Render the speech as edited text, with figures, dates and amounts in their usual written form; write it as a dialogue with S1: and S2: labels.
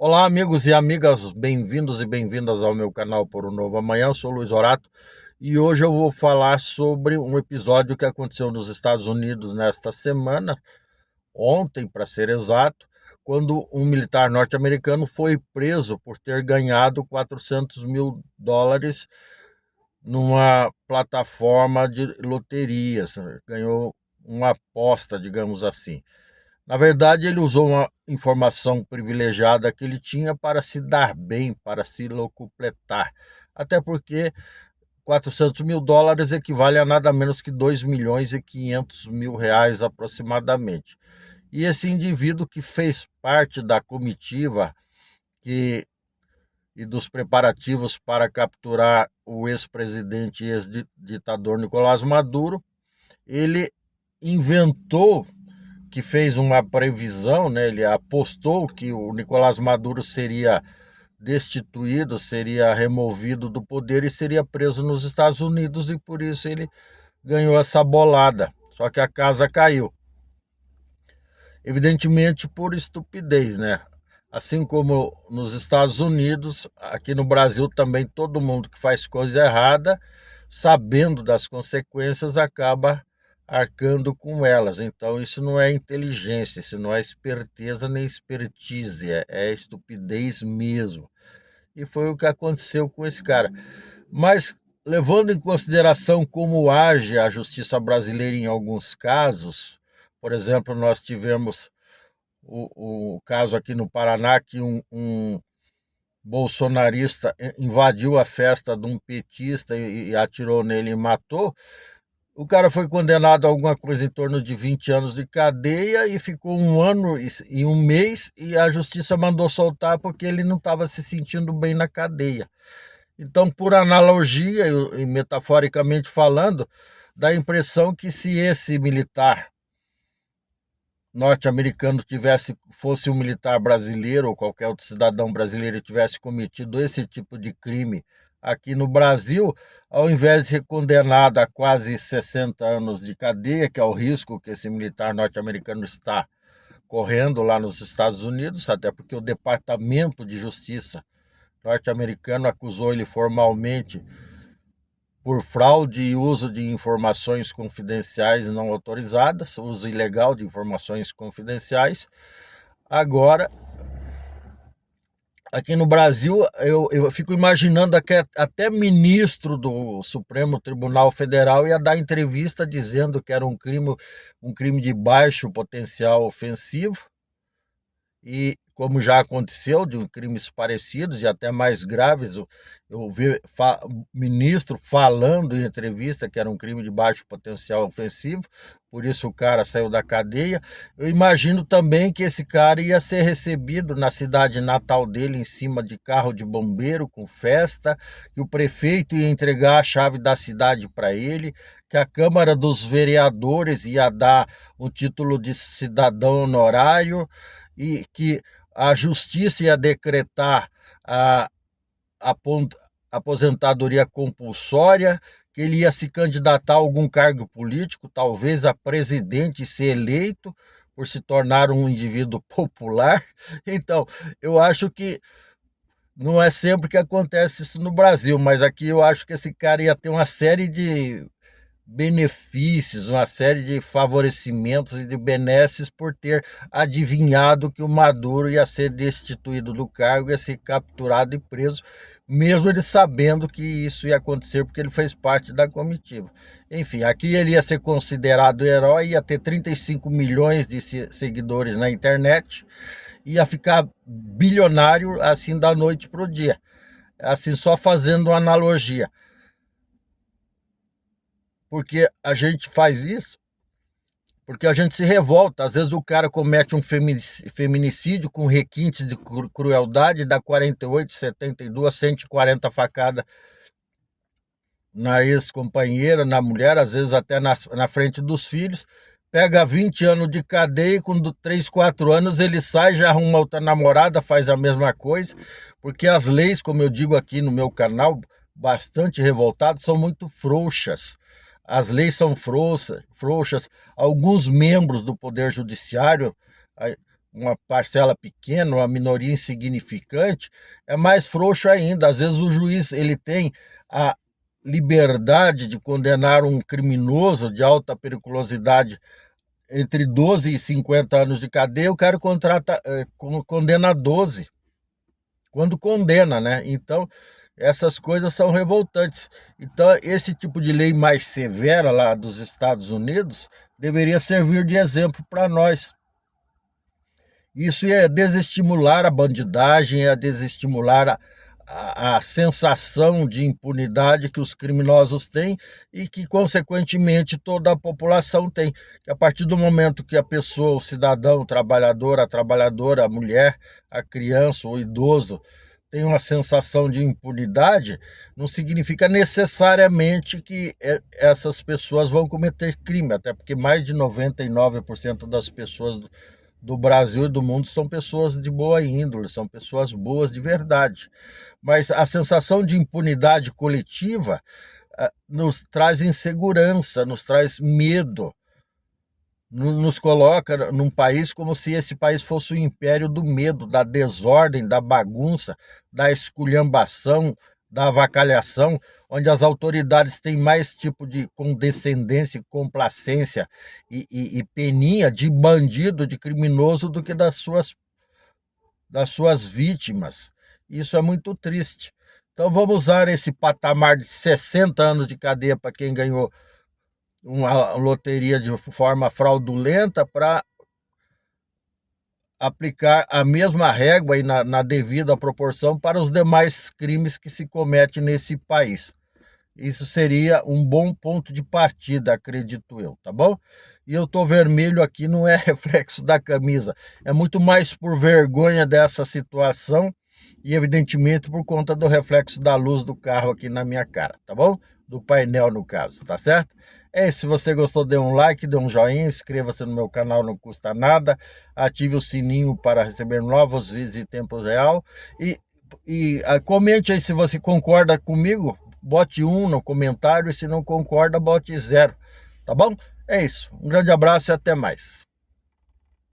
S1: Olá, amigos e amigas, bem-vindos e bem-vindas ao meu canal Por um Novo Amanhã. Eu sou o Luiz Horato e hoje eu vou falar sobre um episódio que aconteceu nos Estados Unidos nesta semana, ontem, para ser exato, quando um militar norte-americano foi preso por ter ganhado US$ 400 mil numa plataforma de loterias, né? Ganhou uma aposta, digamos assim. Na verdade, ele usou uma informação privilegiada que ele tinha para se dar bem, para se locupletar. Até porque US$ 400 mil equivale a nada menos que 2.500.000 reais aproximadamente. E esse indivíduo que fez parte da comitiva que, e dos preparativos para capturar o ex-presidente e ex-ditador Nicolás Maduro, ele inventou que fez uma previsão, né? Ele apostou que o Nicolás Maduro seria destituído, seria removido do poder e seria preso nos Estados Unidos e por isso ele ganhou essa bolada. Só que a casa caiu. Evidentemente por estupidez, né? Assim como nos Estados Unidos, aqui no Brasil também todo mundo que faz coisa errada, sabendo das consequências, acaba arcando com elas. Então isso não é inteligência, isso não é esperteza nem expertise, é estupidez mesmo. E foi o que aconteceu com esse cara. Mas levando em consideração como age a justiça brasileira em alguns casos, por exemplo, nós tivemos o caso aqui no Paraná que um bolsonarista invadiu a festa de um petista e atirou nele e matou. O cara foi condenado a alguma coisa em torno de 20 anos de cadeia e ficou 1 ano e 1 mês e a justiça mandou soltar porque ele não estava se sentindo bem na cadeia. Então, por analogia e metaforicamente falando, dá a impressão que se esse militar norte-americano fosse um militar brasileiro ou qualquer outro cidadão brasileiro e tivesse cometido esse tipo de crime aqui no Brasil, ao invés de ser condenado a quase 60 anos de cadeia, que é o risco que esse militar norte-americano está correndo lá nos Estados Unidos, até porque o Departamento de Justiça norte-americano acusou ele formalmente por fraude e uso de informações confidenciais não autorizadas, uso ilegal de informações confidenciais. Agora, aqui no Brasil, eu fico imaginando que até ministro do Supremo Tribunal Federal ia dar entrevista dizendo que era um crime de baixo potencial ofensivo, e como já aconteceu de crimes parecidos e até mais graves, eu vi ministro falando em entrevista que era um crime de baixo potencial ofensivo, por isso o cara saiu da cadeia. Eu imagino também que esse cara ia ser recebido na cidade natal dele em cima de carro de bombeiro com festa, que o prefeito ia entregar a chave da cidade para ele, que a Câmara dos Vereadores ia dar o título de cidadão honorário e que a justiça ia decretar a aposentadoria compulsória, que ele ia se candidatar a algum cargo político, talvez a presidente, e ser eleito por se tornar um indivíduo popular. Então, eu acho que não é sempre que acontece isso no Brasil, mas aqui eu acho que esse cara ia ter uma série de benefícios, uma série de favorecimentos e de benesses por ter adivinhado que o Maduro ia ser destituído do cargo, ia ser capturado e preso, mesmo ele sabendo que isso ia acontecer porque ele fez parte da comitiva. Enfim, aqui ele ia ser considerado herói, ia ter 35 milhões de seguidores na internet, ia ficar bilionário assim da noite para o dia. Assim, só fazendo uma analogia. Porque a gente faz isso, porque a gente se revolta. Às vezes o cara comete um feminicídio com requintes de crueldade, dá 48, 72, 140 facadas na ex-companheira, na mulher, às vezes até na frente dos filhos, pega 20 anos de cadeia e com 3, 4 anos ele sai, já arruma outra namorada, faz a mesma coisa, porque as leis, como eu digo aqui no meu canal, bastante revoltado, são muito frouxas. As leis são frouxas. Alguns membros do Poder Judiciário uma parcela pequena, uma minoria insignificante, é mais frouxo ainda. Às vezes o juiz ele tem a liberdade de condenar um criminoso de alta periculosidade entre 12 e 50 anos de cadeia, o cara condena 12, quando condena, né? Então, essas coisas são revoltantes. Então, esse tipo de lei mais severa lá dos Estados Unidos deveria servir de exemplo para nós. Isso é desestimular a bandidagem, é desestimular a sensação de impunidade que os criminosos têm e que, consequentemente, toda a população tem. Que a partir do momento que a pessoa, o cidadão, o trabalhador, a trabalhadora, a mulher, a criança, o idoso, tem uma sensação de impunidade, não significa necessariamente que essas pessoas vão cometer crime, até porque mais de 99% das pessoas do Brasil e do mundo são pessoas de boa índole, são pessoas boas de verdade. Mas a sensação de impunidade coletiva nos traz insegurança, nos traz medo, nos coloca num país como se esse país fosse o império do medo, da desordem, da bagunça, da esculhambação, da avacalhação, onde as autoridades têm mais tipo de condescendência, complacência e peninha de bandido, de criminoso, do que das suas vítimas. Isso é muito triste. Então vamos usar esse patamar de 60 anos de cadeia para quem ganhou uma loteria de forma fraudulenta para aplicar a mesma régua e na devida proporção para os demais crimes que se cometem nesse país. Isso seria um bom ponto de partida, acredito eu, tá bom? E eu tô vermelho aqui não é reflexo da camisa, é muito mais por vergonha dessa situação e evidentemente por conta do reflexo da luz do carro aqui na minha cara, tá bom? Do painel no caso, tá certo? Se você gostou, dê um like, dê um joinha, inscreva-se no meu canal, não custa nada, ative o sininho para receber novos vídeos em tempo real e comente aí se você concorda comigo, bote 1 no comentário e se não concorda, bote 0, tá bom? É isso, um grande abraço e até mais.